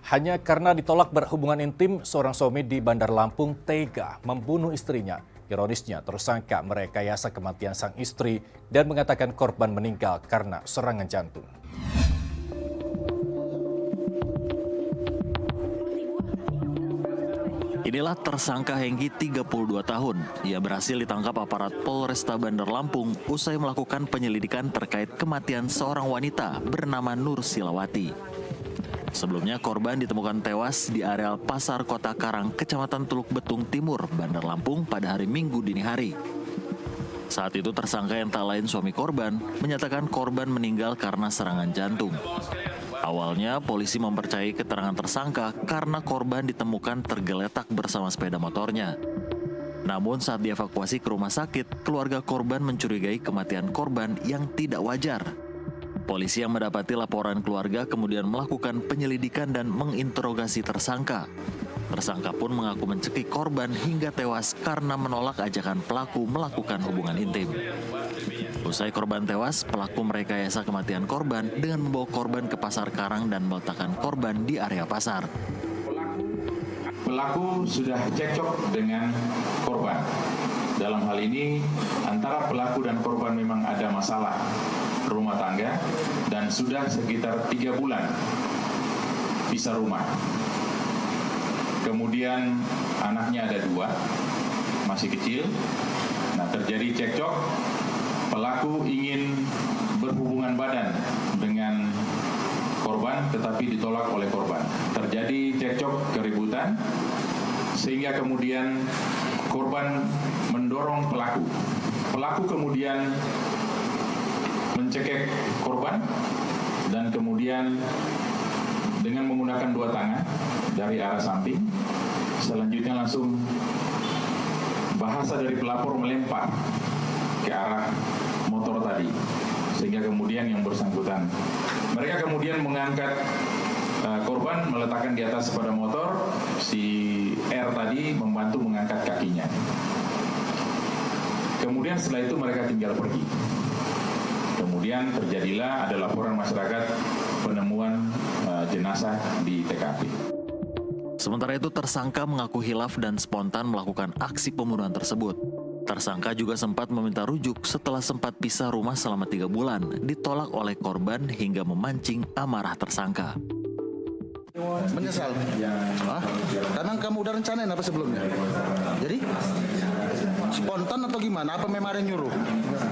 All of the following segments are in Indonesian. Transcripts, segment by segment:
Hanya karena ditolak berhubungan intim, seorang suami di Bandar Lampung tega membunuh istrinya. Ironisnya, tersangka merekayasa kematian sang istri dan mengatakan korban meninggal karena serangan jantung. Inilah tersangka Hengki, 32 tahun. Ia berhasil ditangkap aparat Polresta Bandar Lampung usai melakukan penyelidikan terkait kematian seorang wanita bernama Nur Silawati. Sebelumnya korban ditemukan tewas di areal Pasar Kota Karang, Kecamatan Teluk Betung Timur, Bandar Lampung pada hari Minggu dini hari. Saat itu tersangka yang tak lain suami korban menyatakan korban meninggal karena serangan jantung. Awalnya polisi mempercayai keterangan tersangka karena korban ditemukan tergeletak bersama sepeda motornya. Namun saat dievakuasi ke rumah sakit, keluarga korban mencurigai kematian korban yang tidak wajar. Polisi yang mendapati laporan keluarga kemudian melakukan penyelidikan dan menginterogasi tersangka. Tersangka pun mengaku mencekik korban hingga tewas karena menolak ajakan pelaku melakukan hubungan intim. Usai korban tewas, pelaku merekayasa kematian korban dengan membawa korban ke Pasar Karang dan meletakkan korban di area pasar. Pelaku sudah cekcok dengan korban. Dalam hal ini, antara pelaku dan korban memang ada masalah rumah tangga dan sudah sekitar 3 bulan pisah rumah. Kemudian anaknya ada 2, masih kecil. Nah, terjadi cekcok. Pelaku ingin berhubungan badan dengan korban tetapi ditolak oleh korban. Terjadi cekcok, keributan, sehingga kemudian korban mendorong pelaku. Pelaku kemudian mencekik korban dan kemudian dengan menggunakan 2 tangan dari arah samping, selanjutnya langsung bahasa dari pelapor melempar ke arah motor tadi, sehingga kemudian yang bersangkutan, mereka kemudian mengangkat korban, meletakkan di atas sepeda motor. Si R tadi membantu mengangkat kakinya. Kemudian setelah itu mereka tinggal pergi. Kemudian terjadilah ada laporan masyarakat penemuan jenazah di TKP. Sementara itu tersangka mengaku hilaf dan spontan melakukan aksi pembunuhan tersebut. Tersangka juga sempat meminta rujuk setelah sempat pisah rumah selama 3 bulan, ditolak oleh korban hingga memancing amarah tersangka. Menyesal? Karena kamu udah rencanain apa sebelumnya? Jadi spontan atau gimana? Apa memang ada yang nyuruh?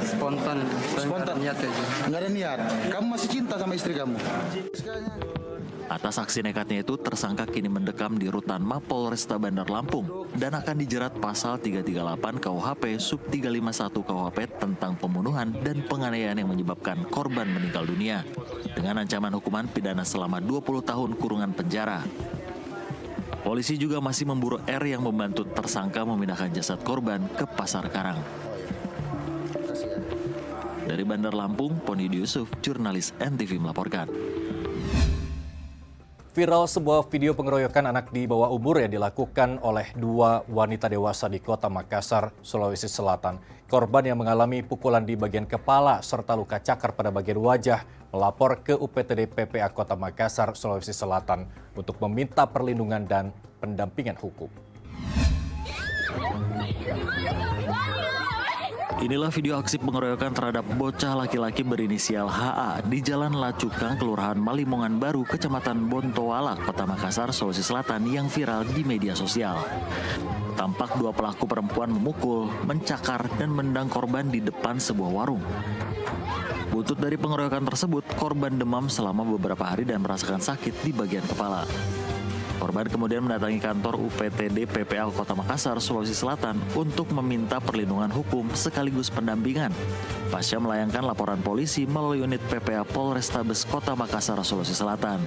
Spontan. Spontan. Niat aja. Nggak ada niat. Kamu masih cinta sama istri kamu? Atas aksi nekatnya itu, tersangka kini mendekam di rutan Mapolresta Bandar Lampung dan akan dijerat pasal 338 KUHP sub 351 KUHP tentang pembunuhan dan penganiayaan yang menyebabkan korban meninggal dunia dengan ancaman hukuman pidana selama 20 tahun kurungan penjara. Polisi juga masih memburu R yang membantu tersangka memindahkan jasad korban ke Pasar Karang. Dari Bandar Lampung, Poni Yusuf, jurnalis NTV melaporkan. Viral sebuah video pengeroyokan anak di bawah umur yang dilakukan oleh 2 wanita dewasa di Kota Makassar, Sulawesi Selatan. Korban yang mengalami pukulan di bagian kepala serta luka cakar pada bagian wajah melapor ke UPTD PPA Kota Makassar, Sulawesi Selatan untuk meminta perlindungan dan pendampingan hukum. Inilah video aksi pengeroyokan terhadap bocah laki-laki berinisial HA di Jalan Lacukang, Kelurahan Malimongan Baru, Kecamatan Bontoala, Kota Makassar, Sulawesi Selatan yang viral di media sosial. Tampak 2 pelaku perempuan memukul, mencakar, dan mendang korban di depan sebuah warung. Buntut dari pengeroyokan tersebut, korban demam selama beberapa hari dan merasakan sakit di bagian kepala. Korban kemudian mendatangi kantor UPTD PPA Kota Makassar, Sulawesi Selatan untuk meminta perlindungan hukum sekaligus pendampingan pasca melayangkan laporan polisi melalui unit PPA Polrestabes Kota Makassar, Sulawesi Selatan.